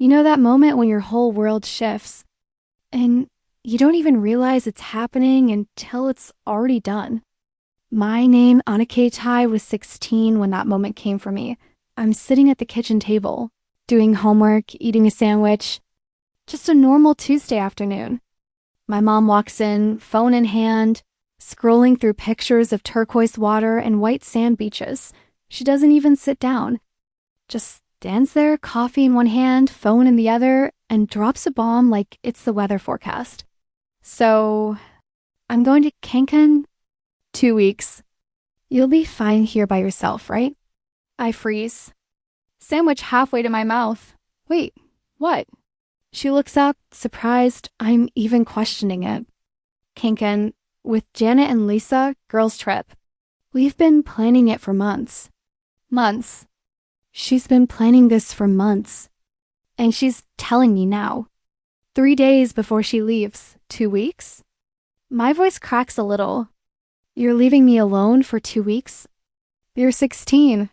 You know that moment when your whole world shifts and you don't even realize it's happening until it's already done. My name, Anake Tai, was 16 when that moment came for me. I'm sitting at the kitchen table, doing homework, eating a sandwich. Just a normal Tuesday afternoon. My mom walks in, phone in hand, scrolling through pictures of turquoise water and white sand beaches. She doesn't even sit down. Just stands there, coffee in one hand, phone in the other, and drops a bomb like it's the weather forecast. So, I'm going to Cancun 2 weeks. You'll be fine here by yourself, right? I freeze. Sandwich halfway to my mouth. Wait, what? She looks up, surprised I'm even questioning it. Cancun, with Janet and Lisa, girls' trip. We've been planning it for months. Months. She's been planning this for months. And she's telling me now. 3 days before she leaves. 2 weeks? My voice cracks a little. You're leaving me alone for 2 weeks? You're 16.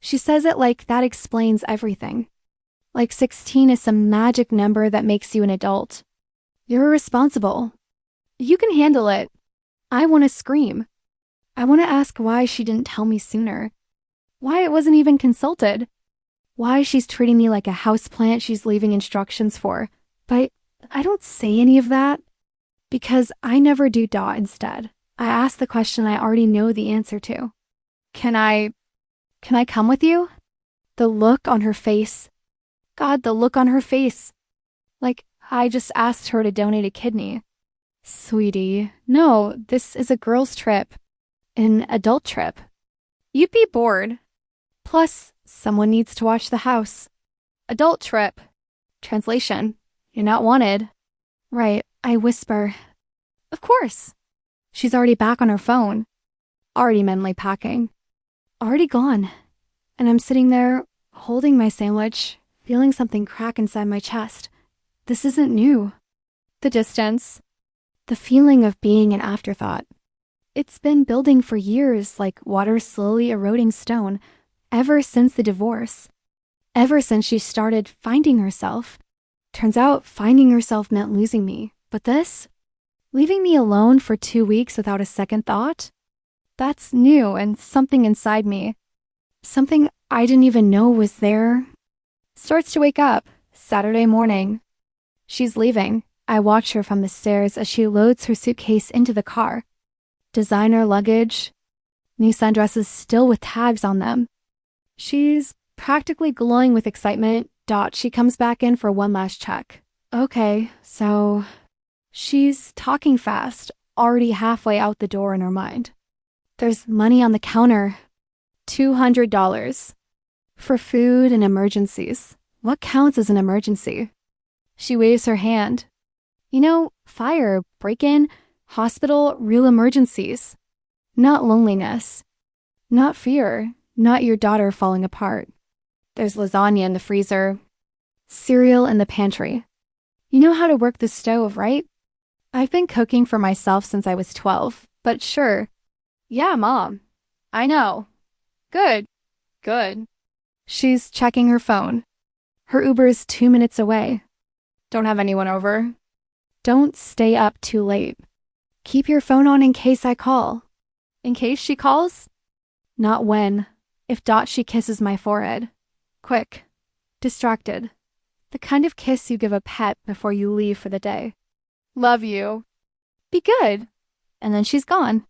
She says it like that explains everything. Like 16 is some magic number that makes you an adult. You're irresponsible. You can handle it. I want to scream. I want to ask why she didn't tell me sooner. Why it wasn't even consulted. Why she's treating me like a houseplant she's leaving instructions for. But I don't say any of that. Because I never do dot instead. I ask the question I already know the answer to. Can I come with you? The look on her face. God, the look on her face. Like I just asked her to donate a kidney. Sweetie, no, this is a girls' trip. An adult trip. You'd be bored. Plus, someone needs to watch the house. Adult trip. Translation. You're not wanted. Right, I whisper. Of course. She's already back on her phone. Already mentally packing. Already gone. And I'm sitting there, holding my sandwich, feeling something crack inside my chest. This isn't new. The distance. The feeling of being an afterthought. It's been building for years like water slowly eroding stone, ever since the divorce. Ever since she started finding herself. Turns out finding herself meant losing me. But this? Leaving me alone for 2 weeks without a second thought? That's new and something inside me. Something I didn't even know was there. Starts to wake up. Saturday morning. She's leaving. I watch her from the stairs as she loads her suitcase into the car. Designer luggage. New sundresses still with tags on them. She's practically glowing with excitement. She comes back in for one last check. Okay, so... She's talking fast, already halfway out the door in her mind. There's money on the counter. $200. For food and emergencies. What counts as an emergency? She waves her hand. You know, fire, break-in, hospital, real emergencies. Not loneliness. Not fear. Not your daughter falling apart. There's lasagna in the freezer. Cereal in the pantry. You know how to work the stove, right? I've been cooking for myself since I was 12, but sure. Yeah, Mom. I know. Good. Good. She's checking her phone. Her Uber is 2 minutes away. Don't have anyone over. Don't stay up too late. Keep your phone on in case I call. In case she calls? Not when. If she kisses my forehead. Quick. Distracted. The kind of kiss you give a pet before you leave for the day. Love you. Be good. And then she's gone.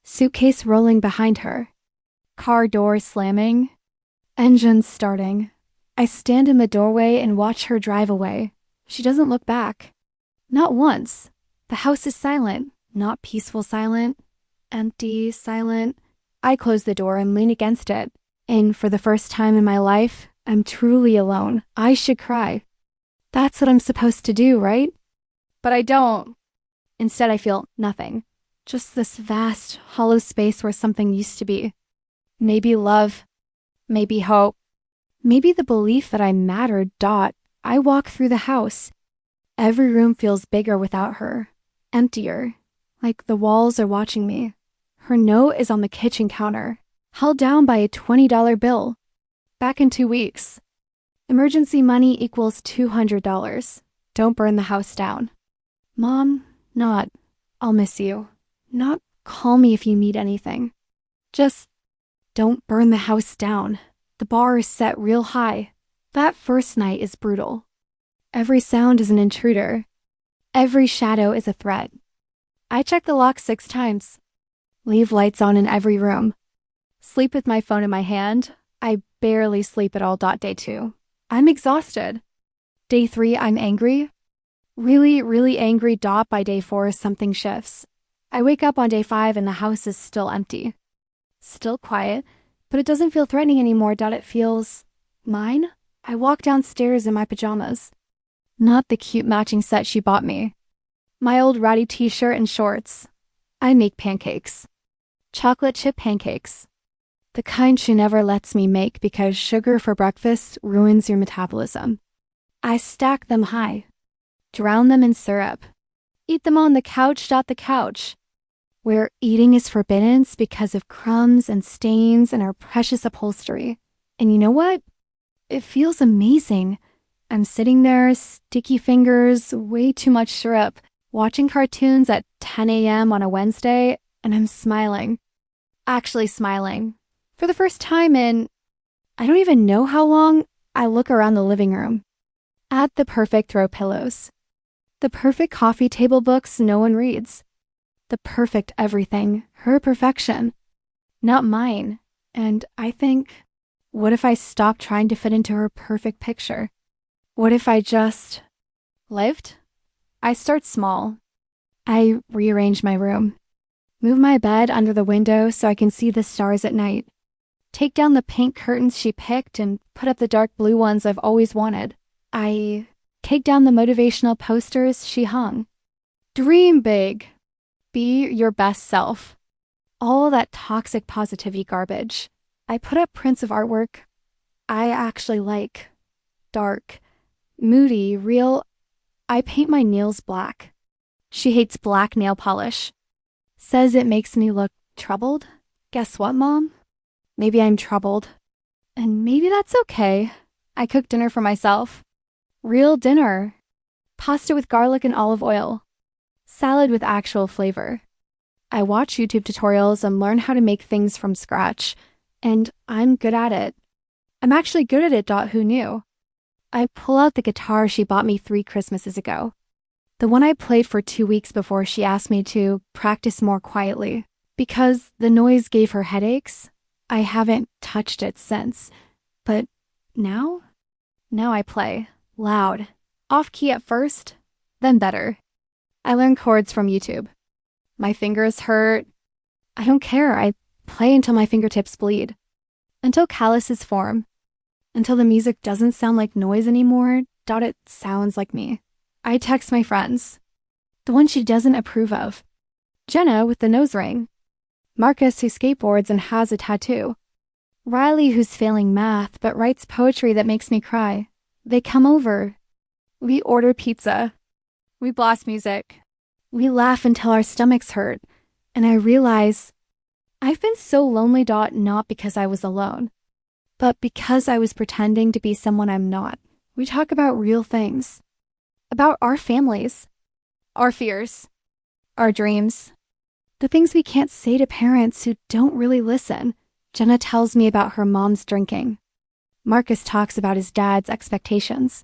Suitcase rolling behind her. Car door slamming. Engine starting. I stand in the doorway and watch her drive away. She doesn't look back. Not once. The house is silent. Not peaceful silent. Empty, silent. I close the door and lean against it. And for the first time in my life, I'm truly alone. I should cry. That's what I'm supposed to do, right? But I don't. Instead, I feel nothing. Just this vast, hollow space where something used to be. Maybe love. Maybe hope. Maybe the belief that I mattered. I walk through the house. Every room feels bigger without her. Emptier. Like the walls are watching me. Her note is on the kitchen counter. Held down by a $20 bill. Back in 2 weeks. Emergency money equals $200. Don't burn the house down. Mom, not, I'll miss you. Not, call me if you need anything. Just, don't burn the house down. The bar is set real high. That first night is brutal. Every sound is an intruder. Every shadow is a threat. I check the lock 6 times. Leave lights on in every room. Sleep with my phone in my hand. I barely sleep at all. Day 2. I'm exhausted. Day 3, I'm angry. Really, really angry. By day 4, something shifts. I wake up on day 5 and the house is still empty. Still quiet, but it doesn't feel threatening anymore. It feels mine. I walk downstairs in my pajamas. Not the cute matching set she bought me. My old ratty t-shirt and shorts. I make pancakes. Chocolate chip pancakes. The kind she never lets me make because sugar for breakfast ruins your metabolism. I stack them high. Drown them in syrup. Eat them on the couch. The couch. Where eating is forbidden because of crumbs and stains and our precious upholstery. And you know what? It feels amazing. I'm sitting there, sticky fingers, way too much syrup, watching cartoons at 10 a.m. on a Wednesday, and I'm smiling. Actually smiling. For the first time in, I don't even know how long, I look around the living room. At the perfect throw pillows. The perfect coffee table books no one reads. The perfect everything, her perfection. Not mine. And I think, what if I stopped trying to fit into her perfect picture? What if I just lived? I start small. I rearrange my room. Move my bed under the window so I can see the stars at night. Take down the pink curtains she picked and put up the dark blue ones I've always wanted. I take down the motivational posters she hung. Dream big. Be your best self. All that toxic positivity garbage. I put up prints of artwork I actually like. Dark. Moody, real. I paint my nails black. She hates black nail polish. Says it makes me look troubled. Guess what, Mom? Maybe I'm troubled. And maybe that's okay. I cook dinner for myself. Real dinner. Pasta with garlic and olive oil. Salad with actual flavor. I watch YouTube tutorials and learn how to make things from scratch. And I'm good at it. I'm actually good at it. Who knew? I pull out the guitar she bought me 3 Christmases ago. The one I played for 2 weeks before she asked me to practice more quietly. Because the noise gave her headaches, I haven't touched it since. But now? Now I play. Loud. Off key at first, then better. I learn chords from YouTube. My fingers hurt. I don't care. I play until my fingertips bleed. Until calluses form. Until the music doesn't sound like noise anymore. It sounds like me. I text my friends. The one she doesn't approve of. Jenna with the nose ring. Marcus who skateboards and has a tattoo. Riley who's failing math but writes poetry that makes me cry. They come over. We order pizza. We blast music. We laugh until our stomachs hurt. And I realize I've been so lonely. Not because I was alone, but because I was pretending to be someone I'm not. We talk about real things. About our families. Our fears. Our dreams. The things we can't say to parents who don't really listen. Jenna tells me about her mom's drinking. Marcus talks about his dad's expectations.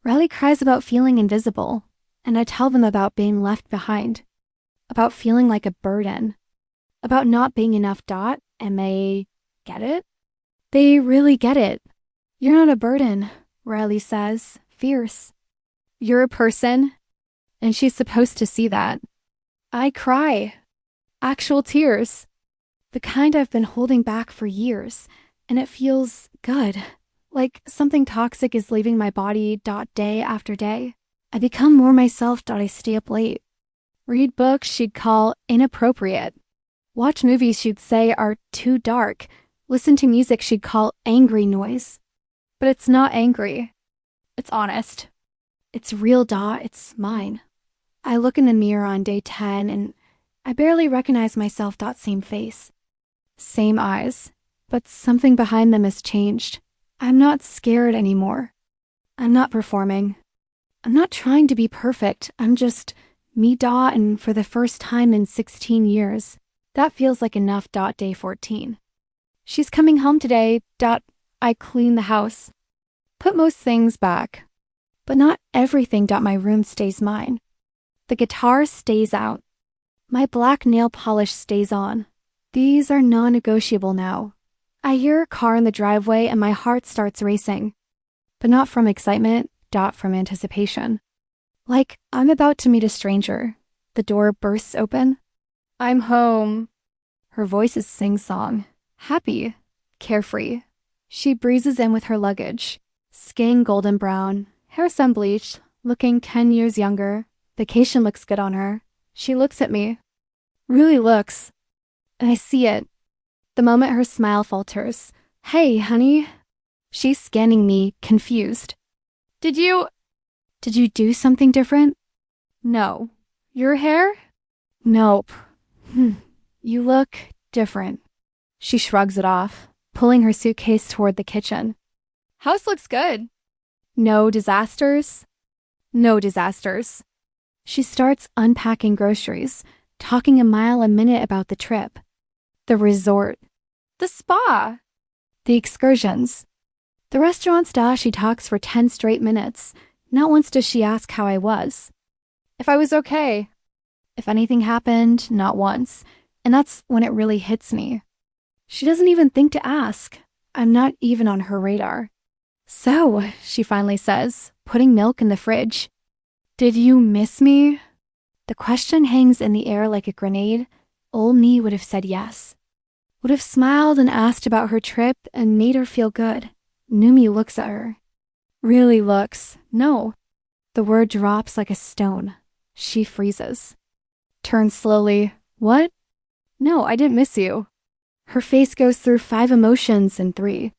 Riley cries about feeling invisible. And I tell them about being left behind. About feeling like a burden. About not being enough. And they get it? They really get it. You're not a burden, Riley says, fierce. You're a person, and she's supposed to see that. I cry. Actual tears. The kind I've been holding back for years, and it feels good. Like something toxic is leaving my body. Day after day. I become more myself. I stay up late. Read books she'd call inappropriate. Watch movies she'd say are too dark. Listen to music she'd call angry noise. But it's not angry. It's honest. It's real. It's mine. I look in the mirror on day 10 and I barely recognize myself. Same face. Same eyes. But something behind them has changed. I'm not scared anymore. I'm not performing. I'm not trying to be perfect. I'm just me dot, and for the first time in 16 years, that feels like enough dot day 14. She's coming home today dot I clean the house. Put most things back. But not everything dot my room stays mine. The guitar stays out. My black nail polish stays on. These are non-negotiable now. I hear a car in the driveway and my heart starts racing. But not from excitement, dot from anticipation. Like I'm about to meet a stranger. The door bursts open. I'm home. Her voice is sing-song, happy, carefree. She breezes in with her luggage. Skin golden brown, hair sun-bleached, looking 10 years younger. Vacation looks good on her. She looks at me. Really looks. And I see it. The moment her smile falters. Hey, honey. She's scanning me, confused. Did you do something different? No. Your hair? Nope. You look different. She shrugs it off, pulling her suitcase toward the kitchen. House looks good. No disasters? No disasters. She starts unpacking groceries, talking a mile a minute about the trip. The resort. The spa. The excursions. The restaurants. She talks for 10 straight minutes. Not once does she ask how I was. If I was okay. If anything happened, not once. And that's when it really hits me. She doesn't even think to ask. I'm not even on her radar. So, she finally says, putting milk in the fridge. Did you miss me? The question hangs in the air like a grenade. Old me would have said yes. Would have smiled and asked about her trip and made her feel good. New me looks at her. Really looks. No. The word drops like a stone. She freezes. Turns slowly. What? No, I didn't miss you. Her face goes through 5 emotions in 3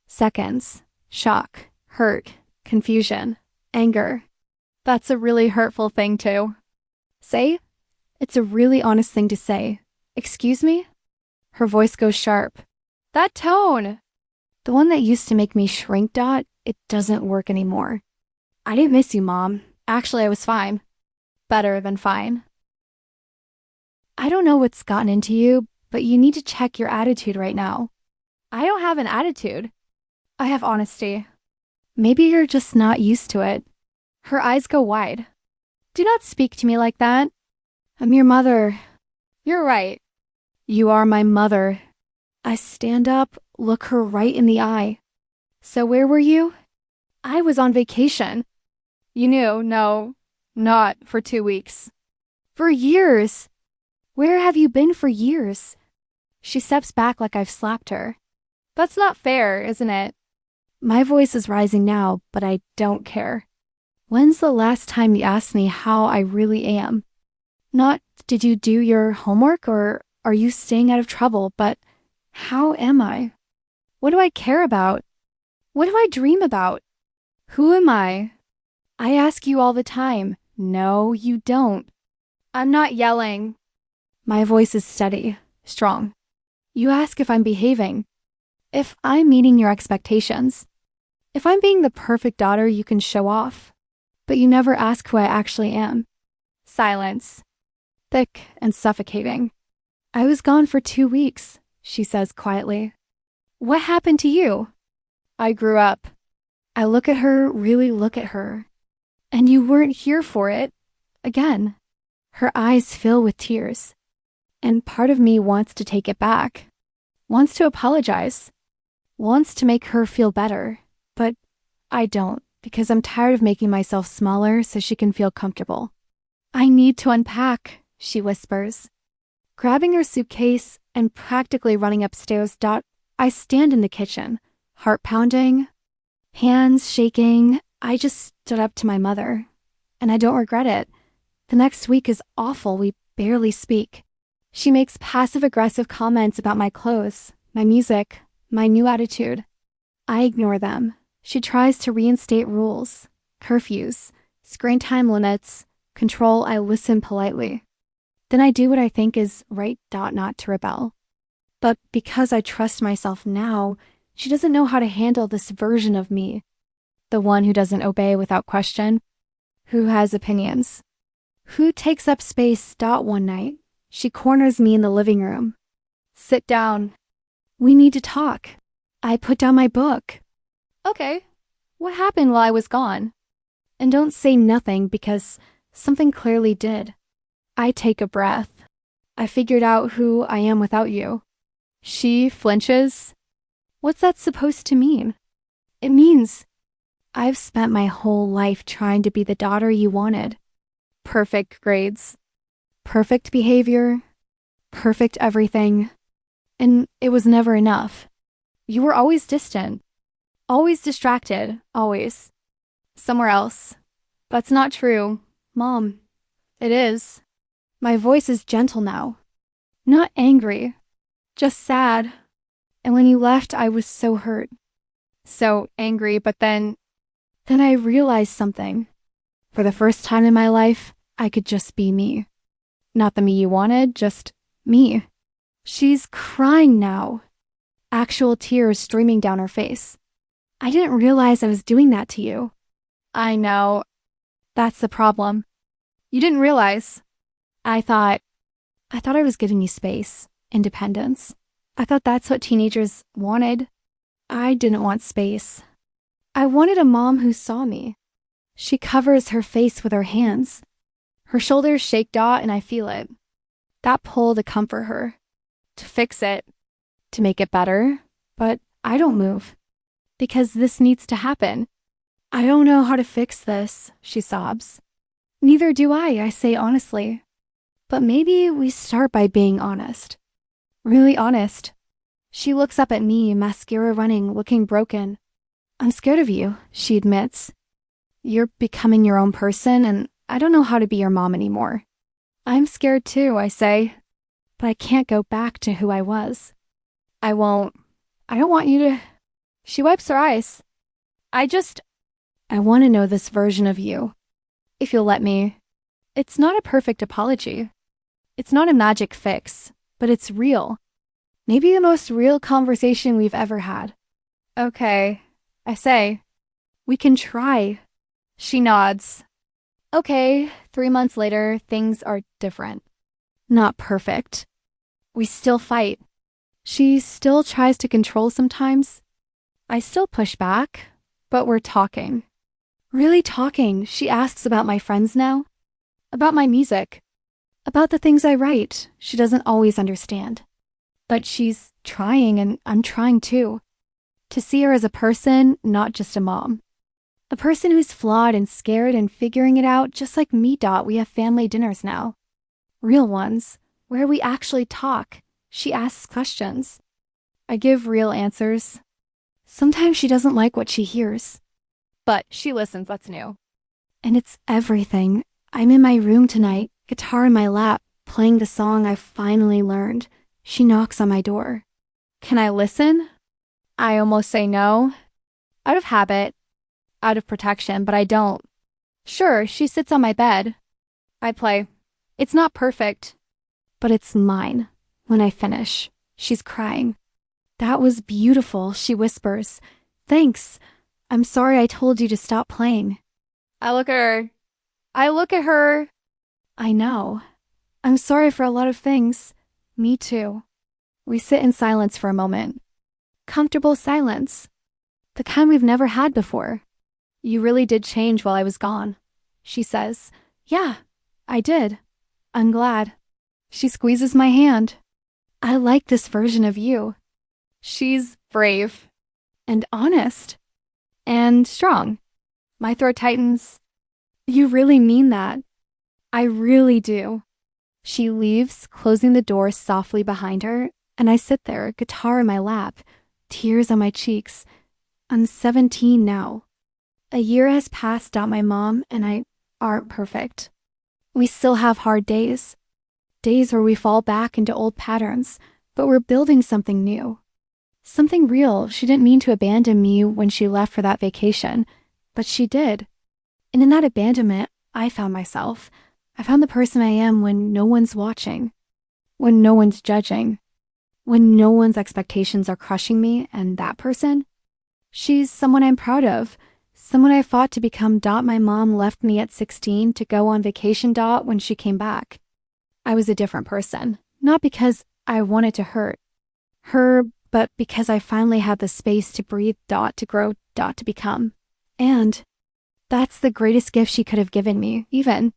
seconds. Shock, hurt, confusion, anger. That's a really hurtful thing to say. It's a really honest thing to say. Excuse me? Her voice goes sharp. That tone! The one that used to make me shrink dot, it doesn't work anymore. I didn't miss you, Mom. Actually, I was fine. Better than fine. I don't know what's gotten into you, but you need to check your attitude right now. I don't have an attitude. I have honesty. Maybe you're just not used to it. Her eyes go wide. Do not speak to me like that. I'm your mother. You're right. You are my mother. I stand up, look her right in the eye. So where were you? I was on vacation. You knew, no, not for 2 weeks. For years. Where have you been for years? She steps back like I've slapped her. That's not fair, isn't it? My voice is rising now, but I don't care. When's the last time you asked me how I really am? Not, did you do your homework or are you staying out of trouble, but how am I? What do I care about? What do I dream about? Who am I? I ask you all the time. No, you don't. I'm not yelling. My voice is steady, strong. You ask if I'm behaving, if I'm meeting your expectations, if I'm being the perfect daughter you can show off, but you never ask who I actually am. Silence. Thick and suffocating. I was gone for 2 weeks, she says quietly. What happened to you? I grew up. I look at her, really look at her. And you weren't here for it. Again. Her eyes fill with tears. And part of me wants to take it back. Wants to apologize. Wants to make her feel better. But I don't, because I'm tired of making myself smaller so she can feel comfortable. I need to unpack, she whispers. Grabbing her suitcase and practically running upstairs, I stand in the kitchen, heart pounding, hands shaking. I just stood up to my mother, and I don't regret it. The next week is awful. We barely speak. She makes passive-aggressive comments about my clothes, my music, my new attitude. I ignore them. She tries to reinstate rules, curfews, screen time limits, control. I listen politely. Then I do what I think is right, not to rebel. But because I trust myself now, she doesn't know how to handle this version of me. The one who doesn't obey without question, who has opinions, who takes up space. One night, she corners me in the living room. Sit down. We need to talk. I put down my book. Okay, what happened while I was gone? And don't say nothing because something clearly did. I take a breath. I figured out who I am without you. She flinches. What's that supposed to mean? It means I've spent my whole life trying to be the daughter you wanted. Perfect grades, perfect behavior, perfect everything. And it was never enough. You were always distant, always distracted, always. Somewhere else. That's not true, Mom. It is. My voice is gentle now. Not angry, just sad. And when you left, I was so hurt. So angry, but then I realized something. For the first time in my life, I could just be me. Not the me you wanted, just me. She's crying now. Actual tears streaming down her face. I didn't realize I was doing that to you. I know. That's the problem. You didn't realize. I thought I was giving you space, independence. I thought that's what teenagers wanted. I didn't want space. I wanted a mom who saw me. She covers her face with her hands. Her shoulders shake and I feel it. That pull to comfort her. To fix it. To make it better. But I don't move. Because this needs to happen. I don't know how to fix this, she sobs. Neither do I say honestly. But maybe we start by being honest. Really honest. She looks up at me, mascara running, looking broken. I'm scared of you, she admits. You're becoming your own person, and I don't know how to be your mom anymore. I'm scared too, I say. But I can't go back to who I was. I won't. I don't want you to... She wipes her eyes. I want to know this version of you. If you'll let me. It's not a perfect apology. It's not a magic fix, but it's real. Maybe the most real conversation we've ever had. Okay, I say. We can try. She nods. Okay, 3 months later, things are different. Not perfect. We still fight. She still tries to control sometimes. I still push back, but we're talking. Really talking. She asks about my friends now. About my music. About the things I write. She doesn't always understand. But she's trying, and I'm trying too. To see her as a person, not just a mom. A person who's flawed and scared and figuring it out, just like me. We have family dinners now. Real ones, where we actually talk. She asks questions. I give real answers. Sometimes she doesn't like what she hears. But she listens, that's new. And it's everything. I'm in my room tonight, guitar in my lap, playing the song I finally learned. She knocks on my door. Can I listen? I almost say no. Out of habit. Out of protection, but I don't. Sure, she sits on my bed. I play. It's not perfect, but it's mine. When I finish, she's crying. That was beautiful, she whispers. Thanks. I'm sorry I told you to stop playing. I look at her. I know. I'm sorry for a lot of things. Me too. We sit in silence for a moment. Comfortable silence. The kind we've never had before. You really did change while I was gone, she says. Yeah, I did. I'm glad. She squeezes my hand. I like this version of you. She's brave. And honest. And strong. My throat tightens. You really mean that. I really do. She leaves, closing the door softly behind her, and I sit there, guitar in my lap, tears on my cheeks. I'm 17 now. A year has passed. My mom and I aren't perfect. We still have hard days. Days where we fall back into old patterns, but we're building something new. Something real. She didn't mean to abandon me when she left for that vacation, but she did. And in that abandonment, I found myself. I found the person I am when no one's watching, when no one's judging, when no one's expectations are crushing me, and that person? She's someone I'm proud of. Someone I fought to become. My mom left me at 16 to go on vacation. When she came back, I was a different person. Not because I wanted to hurt her, but because I finally had the space to breathe. To grow. To become. And that's the greatest gift she could have given me, even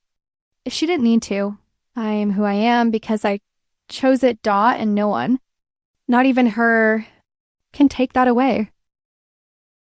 if she didn't need to. I am who I am because I chose it. And no one, not even her, can take that away.